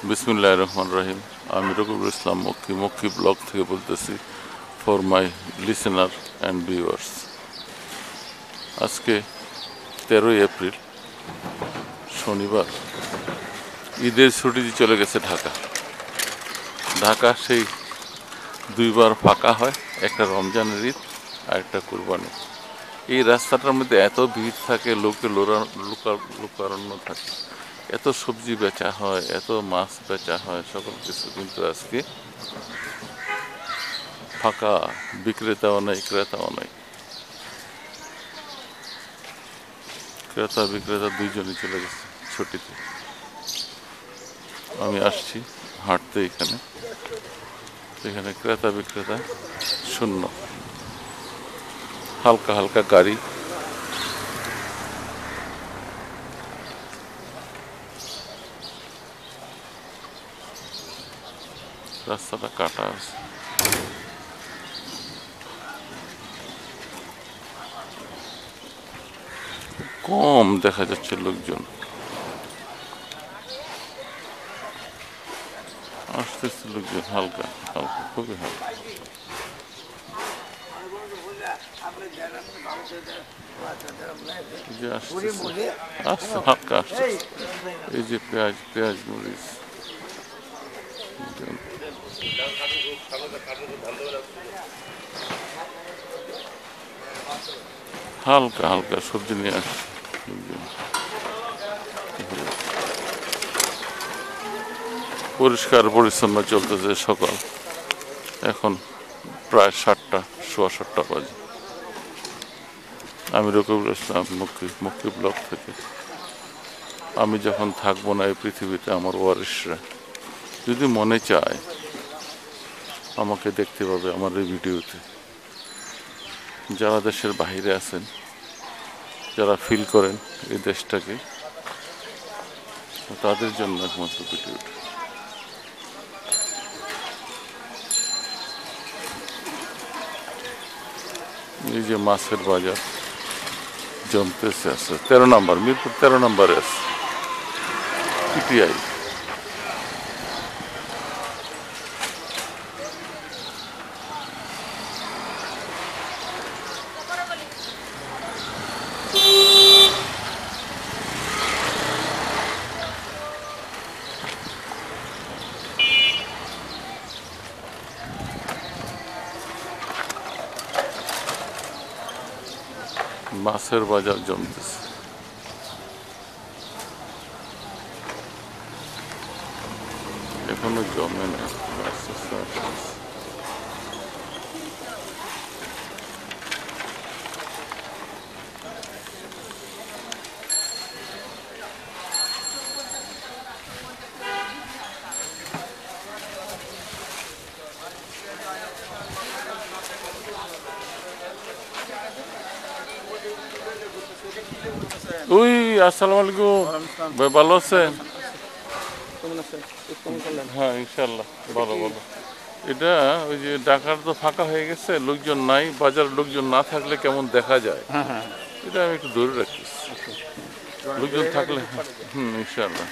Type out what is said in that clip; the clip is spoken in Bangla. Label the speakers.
Speaker 1: বিসমিল্লাহির রহমানির রহিম। আমি রকিবুল ইসলাম মক্কি ব্লগ থেকে বলতেছি for my listener and viewers. আজকে 13ই এপ্রিল শনিবার। ঈদের ছুটি চলে গেছে ঢাকা সেই দুইবার ফাঁকা হয়, একটা রমজানের ঈদ আর একটা কুরবানি। এই রাস্তাটার মধ্যে এত ভিড় থাকে, লোকারণ্য থাকে, এত সবজি বেচা হয়, এত মাছ বেচা হয়, সকল কিছু। কিন্তু আজকে ফাঁকা, বিক্রেতাও নেই, ক্রেতাও নেই। ক্রেতা বিক্রেতা দুইজনই চলে গেছে ছুটিতে। আমি আসছি হাঁটতে, এখানে ক্রেতা বিক্রেতা শূন্য, হালকা হালকা গাড়ি। রাস্তাটা কাটা আছে। কম দেখা যাচ্ছে লোকজন। আসতেছে লোকজন হালকা হালকা, খুবই হালকা। যে আসতেছে, আসছে হালকা আসতেছে। এই যে পেঁয়াজ মরিচ, হালকা হালকা সবজি নিয়ে আসছে লোকজন। পরিষ্কার পরিচ্ছন্ন চলতেছে সকাল। এখন প্রায় 7টা, সোয়া 7টা বাজে। আমি রকিবুল ইসলাম মক্কি ব্লগ থেকে। আমি যখন থাকবো না এই পৃথিবীতে, আমার ওয়ারিশরা যদি মনে চায় আমাকে দেখতে পাবে আমার এই ভিডিওতে। যারা দেশের বাইরে আছেন, যারা ফিল করেন এই দেশটাকে, তাদের জন্য একমাত্র ভিডিওটা। এই যে মাছের বাজার জমতেছে, আছে 13 নম্বর, মিরপুর 13 নম্বরে আছে পিটিআই। মাছের বাজার জমতেছে। এখনো জমে না। ওই আসসালামু আলাইকুম ভাই, ভালো আছেন? হ্যাঁ ইনশাল্লাহ ভালো ভালো। এটা ওই যে ঢাকার তো ফাঁকা হয়ে গেছে, লোকজন নাই। বাজারের লোকজন না থাকলে কেমন দেখা যায়, এটা আমি একটু ধরে রাখতেছি। লোকজন থাকলে ইনশাল্লাহ।